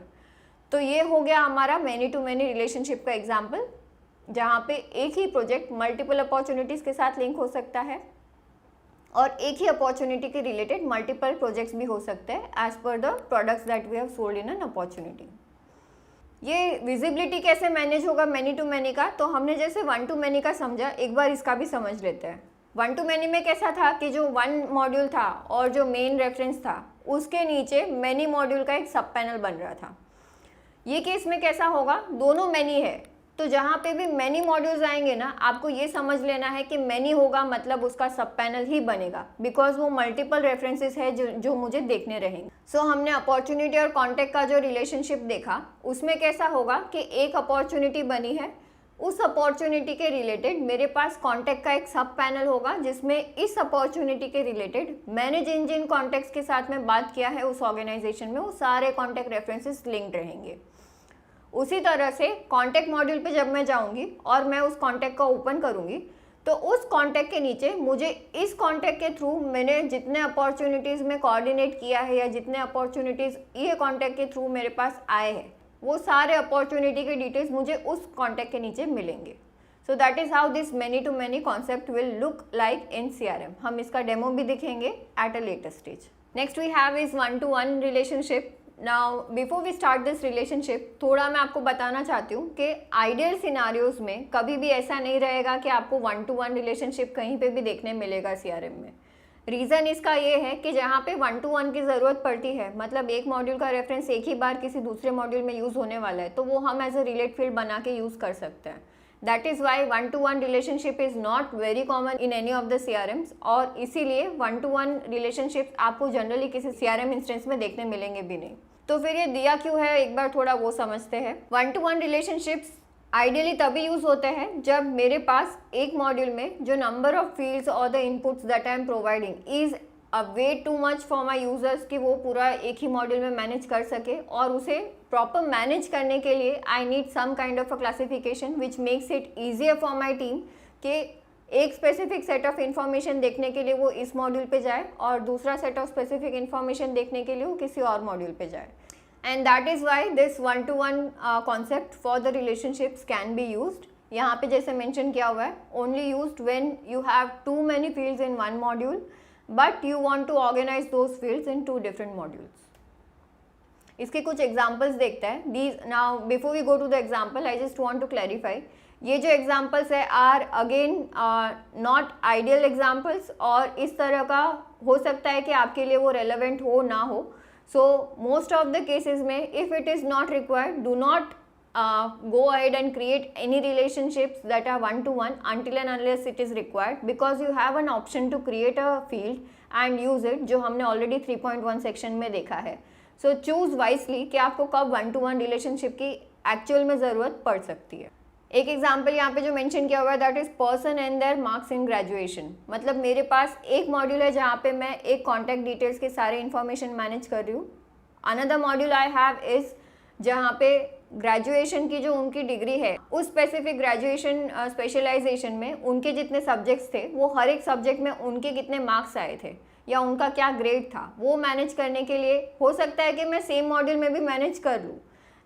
तो ये हो गया हमारा मैनी टू मैनी रिलेशनशिप का एग्जाम्पल, जहाँ पे एक ही प्रोजेक्ट मल्टीपल अपॉर्चुनिटीज़ के साथ लिंक हो सकता है और एक ही अपॉर्चुनिटी के रिलेटेड मल्टीपल प्रोजेक्ट्स भी हो सकते हैं as per the products that we have sold in an opportunity. ये विजिबिलिटी कैसे मैनेज होगा मैनी टू मैनी का, तो हमने जैसे 1 to many का समझा, एक बार इसका भी समझ लेते हैं. 1 to many में कैसा था कि जो 1 मॉड्यूल था और जो मेन रेफरेंस था उसके नीचे मैनी मॉड्यूल का एक सब पैनल बन रहा था. ये केस में कैसा होगा, दोनों मैनी है, तो जहाँ पे भी मैनी मॉड्यूल्स आएंगे ना, आपको ये समझ लेना है कि मैनी होगा मतलब उसका सब पैनल ही बनेगा, बिकॉज वो मल्टीपल रेफरेंसेस है जो मुझे देखने रहेंगे. सो हमने अपॉर्चुनिटी और कॉन्टैक्ट का जो रिलेशनशिप देखा, उसमें कैसा होगा कि एक अपॉर्चुनिटी बनी है, उस अपॉर्चुनिटी के रिलेटेड मेरे पास कॉन्टैक्ट का एक सब पैनल होगा जिसमें इस अपॉर्चुनिटी के रिलेटेड मैंने जिन जिन कॉन्टैक्ट्स के साथ में बात किया है उस ऑर्गेनाइजेशन में, वो सारे कॉन्टैक्ट रेफरेंसेस लिंक्ड रहेंगे. उसी तरह से कॉन्टैक्ट मॉड्यूल पे जब मैं जाऊंगी और मैं उस कॉन्टैक्ट का ओपन करूंगी तो उस कॉन्टैक्ट के नीचे मुझे इस कॉन्टैक्ट के थ्रू मैंने जितने अपॉर्चुनिटीज़ में कोऑर्डिनेट किया है या जितने अपॉर्चुनिटीज़ ये कॉन्टैक्ट के थ्रू मेरे पास आए हैं वो सारे अपॉर्चुनिटी के डिटेल्स मुझे उस कॉन्टैक्ट के नीचे मिलेंगे. So that is how this many to many concept will look like in CRM. हम इसका डेमो भी दिखेंगे at a later stage. Next we have is 1 to 1 relationship. Now before we start this relationship, थोड़ा मैं आपको बताना चाहती हूँ कि आइडियल सिनारियोज में कभी भी ऐसा नहीं रहेगा कि आपको 1 to 1 रिलेशनशिप कहीं पे भी देखने मिलेगा CRM में. रीज़न इसका ये है कि जहाँ पे 1 to 1 की ज़रूरत पड़ती है, मतलब एक मॉड्यूल का रेफरेंस एक ही बार किसी दूसरे मॉड्यूल में यूज़ होने वाला है, तो वो हम एज अ रिलेट फील्ड बना के यूज़ कर सकते हैं. That is Y 1 to 1 relationship is not very common in any of the CRMs, और इसीलिए 1 to 1 रिलेशनशिप आपको जनरली किसी CRM इंस्टेंस में देखने मिलेंगे भी नहीं. तो फिर ये दिया क्यों है, एक बार थोड़ा वो समझते हैं. 1 to 1 रिलेशनशिप्स आइडियली तभी यूज़ होते हैं जब मेरे पास एक मॉड्यूल में जो नंबर ऑफ फील्ड्स और the inputs that I am providing is a way too much for my users कि वो पूरा एक ही मॉड्यूल में मैनेज कर सके, और उसे प्रॉपर मैनेज करने के लिए I need some kind of a classification which makes it easier for my team कि एक स्पेसिफिक सेट ऑफ इन्फॉर्मेशन देखने के लिए वो इस मॉड्यूल पे जाए और दूसरा सेट ऑफ स्पेसिफिक इन्फॉर्मेशन देखने के लिए वो किसी और मॉड्यूल पे जाए. And that is why this 1 to 1 concept for the relationships can be used. यहाँ पे जैसे मेंशन किया हुआ है, only used when you have too many fields in one module but you want to organize those fields in two different modules. इसके कुछ एग्जाम्पल्स देखते हैं। These now before we go to the example I just want to clarify, ये जो एग्जाम्पल्स है are again not ideal examples, और इस तरह का हो सकता है कि आपके लिए वो रेलेवेंट हो ना हो। So most of the cases में if it is not required, do not go ahead and create any relationships that are one to one until and unless it is required, because you have an option to create a field and use it, जो हमने already 3.1 सेक्शन में देखा है। सो चूज वाइसली कि आपको कब वन टू वन रिलेशनशिप की एक्चुअल में ज़रूरत पड़ सकती है। एक एग्जाम्पल यहाँ पे जो मेंशन किया हुआ है that is person and there marks in graduation. मतलब मेरे पास एक मॉड्यूल है जहाँ पे मैं एक कॉन्टैक्ट डिटेल्स के सारे इन्फॉर्मेशन मैनेज कर रही हूँ। Another module I have is जहाँ पे ग्रेजुएशन की जो उनकी डिग्री है उस स्पेसिफिक ग्रेजुएशन स्पेशलाइजेशन में उनके जितने सब्जेक्ट्स थे वो हर एक सब्जेक्ट में उनके कितने मार्क्स आए थे या उनका क्या ग्रेड था वो मैनेज करने के लिए हो सकता है कि मैं सेम मॉड्यूल में भी मैनेज कर लूँ,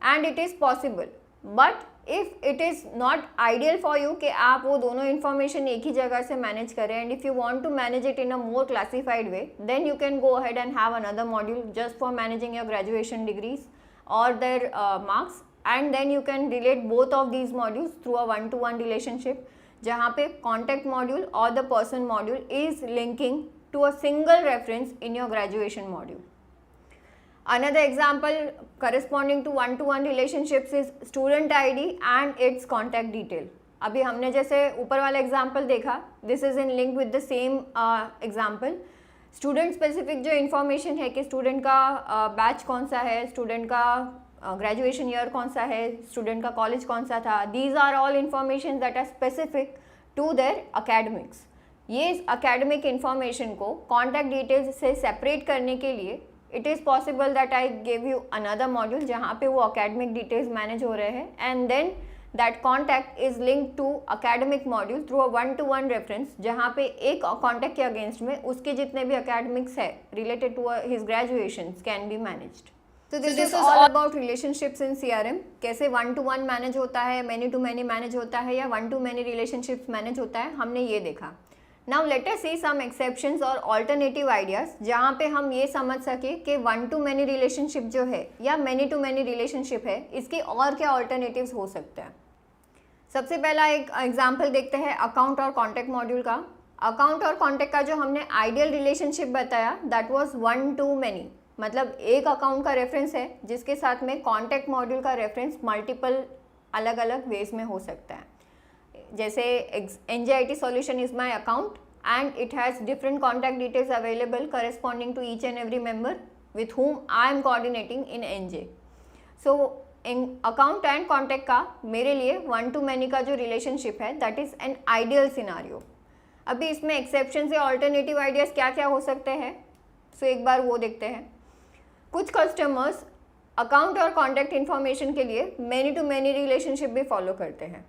and it is possible. But if it is not ideal for you कि आप वो दोनों इन्फॉर्मेशन एक ही जगह से मैनेज करें, and if you want to manage it in a more classified way, then you can go ahead and have another module just for managing your graduation degrees or their marks, and then you can relate both of these modules through a one-to-one relationship जहाँ पे contact module or the person module is linking to a single reference in your graduation module. Another example corresponding to one-to-one relationships is student ID and its contact detail. अभी हमने जैसे ऊपर वाला एग्जाम्पल देखा, this is in link with the same example. Student specific जो इन्फॉर्मेशन है कि स्टूडेंट का बैच कौन सा है, स्टूडेंट का ग्रेजुएशन ईयर कौन सा है, स्टूडेंट का कॉलेज कौन सा था, these are all information that are specific to their academics. ये अकेडमिक इन्फॉर्मेशन को कॉन्टैक्ट डिटेल्स से सेपरेट करने के लिए it is possible that I give you another module जहाँ पे वो अकेडमिक डिटेल्स मैनेज हो रहे हैं, and then that contact is linked to academic module through a one-to-one reference जहाँ पे एक contact के अगेंस्ट में उसके जितने भी academics है related to his graduations can be managed. So this is all about relationships in CRM. कैसे one to one मैनेज होता है, many to many मैनेज होता है, या one to many relationships manage होता है, हमने ये देखा। Now let us see some exceptions और alternative ideas जहाँ पे हम ये समझ सके कि one to many relationship जो है या many to many relationship है, इसके और क्या alternatives हो सकते हैं। सबसे पहला एक एग्जाम्पल देखते हैं अकाउंट और कॉन्टैक्ट मॉड्यूल का। अकाउंट और कॉन्टैक्ट का जो हमने आइडियल रिलेशनशिप बताया that was one to many, मतलब एक अकाउंट का रेफरेंस है जिसके साथ में कॉन्टैक्ट मॉड्यूल का रेफरेंस मल्टीपल अलग अलग वेज में हो सकता है। जैसे NJIT solution is my account and it has different contact details available corresponding to each and every member with whom I am coordinating in NJ। सो अकाउंट एंड कॉन्टैक्ट का मेरे लिए वन टू मैनी का जो रिलेशनशिप है that is an ideal scenario. अभी इसमें एक्सेप्शन से ऑल्टरनेटिव आइडियाज़ क्या क्या हो सकते हैं, सो एक बार वो देखते हैं। कुछ कस्टमर्स अकाउंट और कॉन्टैक्ट इन्फॉर्मेशन के लिए मैनी टू मैनी रिलेशनशिप भी फॉलो करते हैं।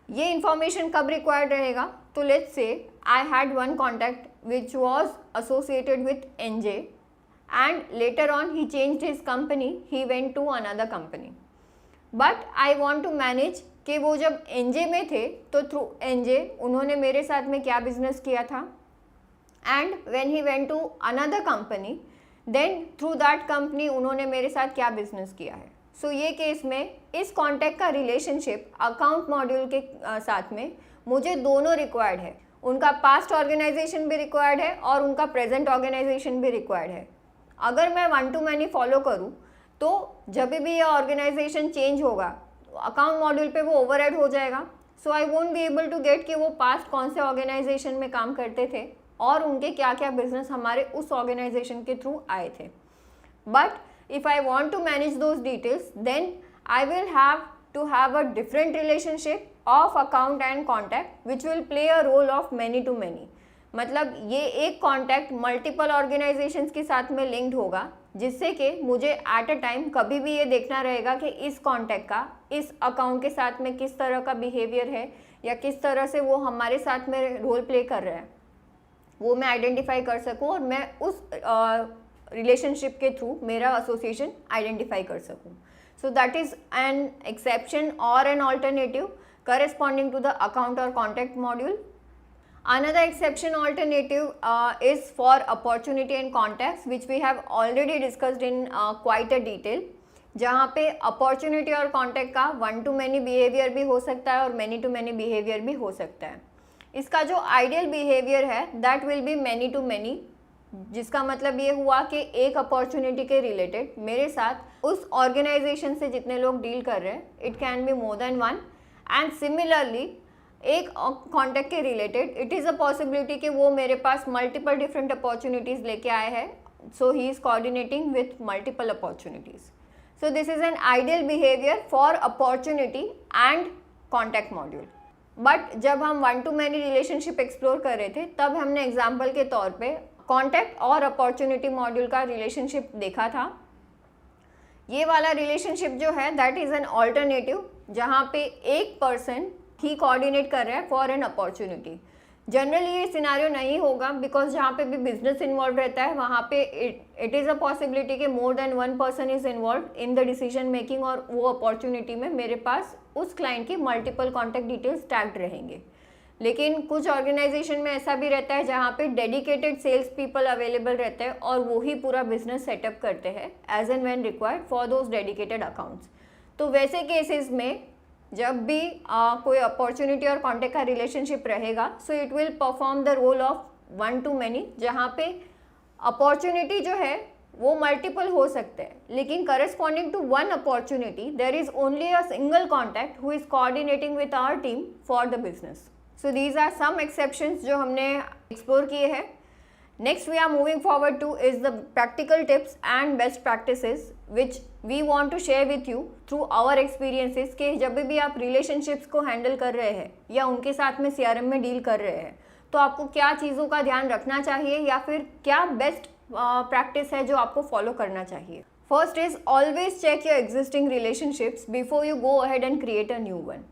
ये इन्फॉर्मेशन कब रिक्वायर्ड रहेगा, तो let's say I had one contact which was associated with NJ and later on he changed his company, he went to another company, but I want to manage कि वो जब NJ में थे तो थ्रू NJ उन्होंने मेरे साथ में क्या बिजनेस किया था, and when he went to another company then through that company उन्होंने मेरे साथ क्या बिजनेस किया है। सो ये केस में इस कॉन्टैक्ट का रिलेशनशिप अकाउंट मॉड्यूल के साथ में मुझे दोनों रिक्वायर्ड है, उनका पास्ट ऑर्गेनाइजेशन भी रिक्वायर्ड है और उनका प्रेजेंट ऑर्गेनाइजेशन भी रिक्वायर्ड है। अगर मैं वन टू मैनी फॉलो करूँ तो जब भी ये ऑर्गेनाइजेशन चेंज होगा अकाउंट मॉड्यूल पे वो ओवरराइड हो जाएगा। So I won't be able to get कि वो पास्ट कौन से ऑर्गेनाइजेशन में काम करते थे और उनके क्या क्या बिजनेस हमारे उस ऑर्गेनाइजेशन के थ्रू आए थे। But if I want to manage those details then I will have to have a different relationship of account and contact which will play a role of many to many. मतलब ये एक कॉन्टैक्ट मल्टीपल ऑर्गेनाइजेशंस के साथ में लिंक्ड होगा जिससे कि मुझे एट अ टाइम कभी भी ये देखना रहेगा कि इस कॉन्टैक्ट का इस अकाउंट के साथ में किस तरह का बिहेवियर है या किस तरह से वो हमारे साथ में रोल प्ले कर रहा है, वो मैं आइडेंटिफाई कर सकूँ और मैं उस रिलेशनशिप के थ्रू मेरा एसोसिएशन आइडेंटिफाई कर सकूँ। So that is an exception और an alternative corresponding to the account or contact module. Another exception alternative is for opportunity and contacts, which we have already discussed in quite a detail. जहाँ पे अपॉर्चुनिटी और कॉन्टैक्ट का वन टू मैनी बिहेवियर भी हो सकता है और मैनी टू मैनी बिहेवियर भी हो सकता है. इसका जो आइडियल बिहेवियर है that will be many to many, जिसका मतलब ये हुआ कि एक अपॉर्चुनिटी के रिलेटेड मेरे साथ उस ऑर्गेनाइजेशन से जितने लोग डील कर रहे हैं, it can be more than one. And similarly एक कॉन्टैक्ट के रिलेटेड इट इज़ अ पॉसिबिलिटी कि वो मेरे पास मल्टीपल डिफरेंट अपॉर्चुनिटीज़ लेके आए हैं, so he is coordinating with multiple opportunities. So this is an ideal behavior for opportunity and contact module. But जब हम one to many relationship explore कर रहे थे तब हमने एग्जाम्पल के तौर पे कॉन्टैक्ट और अपॉर्चुनिटी मॉड्यूल का रिलेशनशिप देखा था. ये वाला रिलेशनशिप जो है दैट इज़ एन ऑल्टरनेटिव, जहाँ पे एक पर्सन ही कोऑर्डिनेट कर रहा है फॉर एन अपॉर्चुनिटी. जनरली ये सिनारियो नहीं होगा बिकॉज जहाँ पे भी बिजनेस इन्वॉल्व रहता है वहाँ पे इट इज़ अ पॉसिबिलिटी कि मोर than one person is involve in the decision making, और वो अपॉर्चुनिटी में मेरे पास उस क्लाइंट की मल्टीपल कॉन्टैक्ट डिटेल्स टैग्ड रहेंगे. लेकिन कुछ ऑर्गेनाइजेशन में ऐसा भी रहता है जहाँ पे डेडिकेटेड सेल्स पीपल अवेलेबल रहते हैं और वो ही पूरा बिजनेस सेटअप करते हैं as and when required for those dedicated accounts. तो वैसे केसेस में जब भी कोई अपॉर्चुनिटी और कॉन्टैक्ट का रिलेशनशिप रहेगा so it will perform the role of one to many, जहाँ पे अपॉर्चुनिटी जो है वो मल्टीपल हो सकते हैं लेकिन corresponding to one opportunity there is only a single contact who is coordinating with our team for the business. So these are some exceptions जो हमने एक्सप्लोर किए हैं. Next we are moving forward to is the practical tips and best practices which we want to share with you through our experiences कि जब भी आप relationships को handle कर रहे हैं या उनके साथ में CRM में डील कर रहे हैं तो आपको क्या चीज़ों का ध्यान रखना चाहिए या फिर क्या बेस्ट प्रैक्टिस है जो आपको फॉलो करना चाहिए. First is always check your existing relationships before you go ahead and create a new one.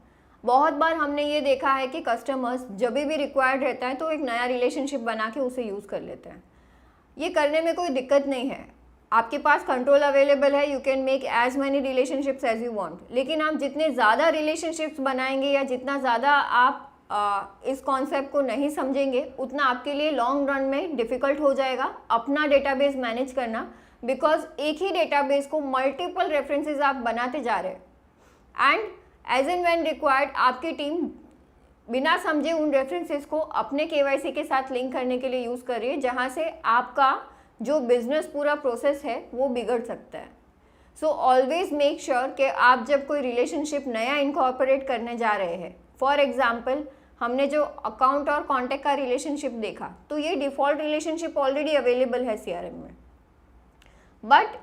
बहुत बार हमने ये देखा है कि कस्टमर्स जब भी रिक्वायर्ड रहता है तो एक नया रिलेशनशिप बना के उसे यूज़ कर लेते हैं. ये करने में कोई दिक्कत नहीं है, आपके पास कंट्रोल अवेलेबल है, you can make as many relationships as you want. लेकिन आप जितने ज़्यादा रिलेशनशिप्स बनाएंगे या जितना ज़्यादा आप इस कॉन्सेप्ट को नहीं समझेंगे उतना आपके लिए लॉन्ग रन में डिफ़िकल्ट हो जाएगा अपना डेटाबेस मैनेज करना, बिकॉज एक ही डेटाबेस को मल्टीपल रेफरेंसेस आप बनाते जा रहे हैं and as and when required आपकी टीम बिना समझे उन रेफरेंसेस को अपने KYC के साथ लिंक करने के लिए यूज़ कर रही है, जहाँ से आपका जो बिजनेस पूरा प्रोसेस है वो बिगड़ सकता है. सो ऑलवेज मेक श्योर कि आप जब कोई रिलेशनशिप नया इनकॉर्पोरेट करने जा रहे हैं, फॉर एग्जाम्पल हमने जो अकाउंट और कॉन्टैक्ट का रिलेशनशिप देखा तो ये डिफ़ॉल्ट रिलेशनशिप ऑलरेडी अवेलेबल है CRM में. But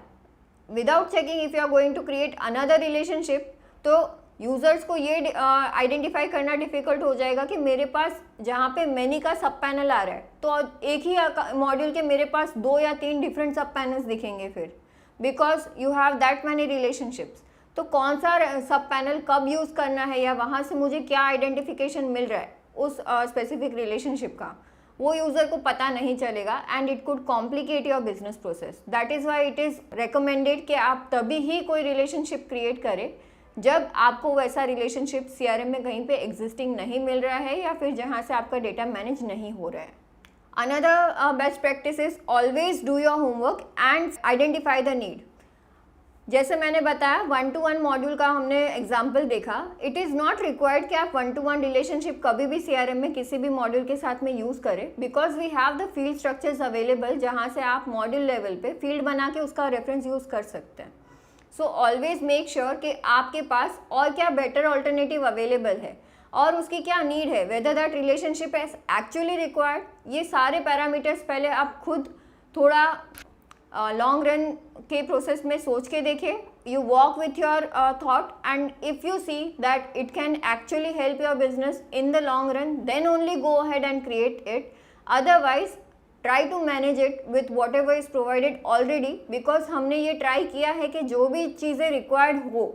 without checking if you are going to create another relationship तो यूज़र्स को ये आइडेंटिफाई करना डिफ़िकल्ट हो जाएगा कि मेरे पास जहाँ पे मैनी का सब पैनल आ रहा है तो एक ही मॉड्यूल के मेरे पास 2 या 3 डिफरेंट सब पैनल्स दिखेंगे फिर, because you have that many relationships. तो कौन सा सब पैनल कब यूज़ करना है या वहाँ से मुझे क्या आइडेंटिफिकेशन मिल रहा है उस स्पेसिफिक रिलेशनशिप का, वो यूज़र को पता नहीं चलेगा and it could complicate your business process. That is why it is recommended कि आप तभी ही कोई रिलेशनशिप क्रिएट करें जब आपको वैसा रिलेशनशिप CRM में कहीं पे एग्जिस्टिंग नहीं मिल रहा है या फिर जहाँ से आपका डेटा मैनेज नहीं हो रहा है. Another best practice is always do your homework and identify the need. जैसे मैंने बताया 1-to-1 मॉड्यूल का हमने एग्जाम्पल देखा. इट इज़ नॉट रिक्वायर्ड कि आप 1-to-1 रिलेशनशिप कभी भी CRM में किसी भी मॉड्यूल के साथ में यूज़ करें, because we have the field structures available जहाँ से आप मॉड्यूल लेवल पे फील्ड बना के उसका रेफरेंस यूज़ कर सकते हैं. सो ऑलवेज मेक श्योर कि आपके पास और क्या बेटर ऑल्टरनेटिव अवेलेबल है और उसकी क्या नीड है, whether that relationship is actually required. ये सारे पैरामीटर्स पहले आप खुद थोड़ा लॉन्ग रन के प्रोसेस में सोच के देखें. You walk with your thought and if you see that it can actually help your business in the long run then only go ahead and create it. Otherwise try to manage it with whatever is provided already, because हमने ये ट्राई किया है कि जो भी चीज़ें रिक्वायर्ड हो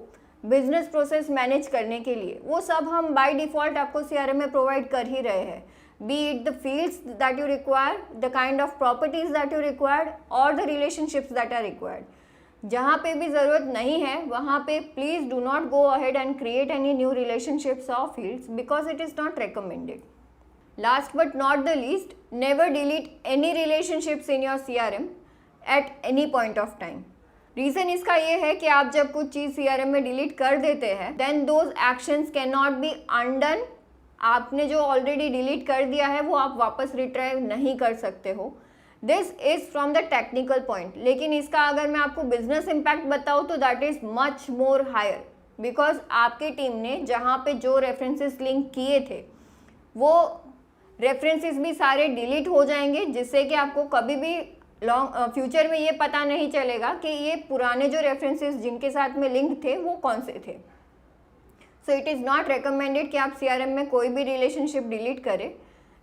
बिजनेस प्रोसेस मैनेज करने के लिए वो सब हम बाय डिफ़ॉल्ट आपको CRM में प्रोवाइड कर ही रहे हैं. be it the fields that you require, the kind of properties that you require or the relationships that are required. जहाँ पे भी ज़रूरत नहीं है वहाँ पे please do not go ahead and create any new relationships और fields because it is not recommended. Last but not the least, never delete any relationships in your CRM at any point of time. Reason इसका ये है कि आप जब कुछ चीज़ CRM में डिलीट कर देते हैं then those actions can not be undone. आपने जो ऑलरेडी डिलीट कर दिया है वो आप वापस रिट्राइव नहीं कर सकते हो. This is from the technical point. लेकिन इसका अगर मैं आपको बिजनेस इम्पैक्ट बताऊँ तो that is much more higher because आपकी टीम ने जहाँ पे जो रेफरेंसेस लिंक किए थे वो रेफरेंसेस भी सारे डिलीट हो जाएंगे, जिससे कि आपको कभी भी फ्यूचर में ये पता नहीं चलेगा कि ये पुराने जो रेफरेंसेस जिनके साथ में लिंक थे वो कौन से थे. So it is not recommended कि आप CRM में कोई भी रिलेशनशिप डिलीट करें.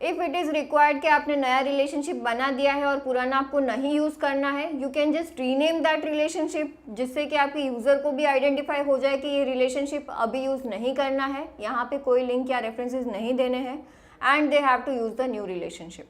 इफ़ इट इज़ रिक्वायर्ड कि आपने नया रिलेशनशिप बना दिया है और पुराना आपको नहीं यूज़ करना है, you can just rename that relationship, जिससे कि आपके यूज़र को भी आइडेंटिफाई हो जाए कि ये रिलेशनशिप अभी यूज़ नहीं करना है, यहाँ पे कोई लिंक या रेफरेंसेस नहीं देने हैं, and they have to use the new relationship.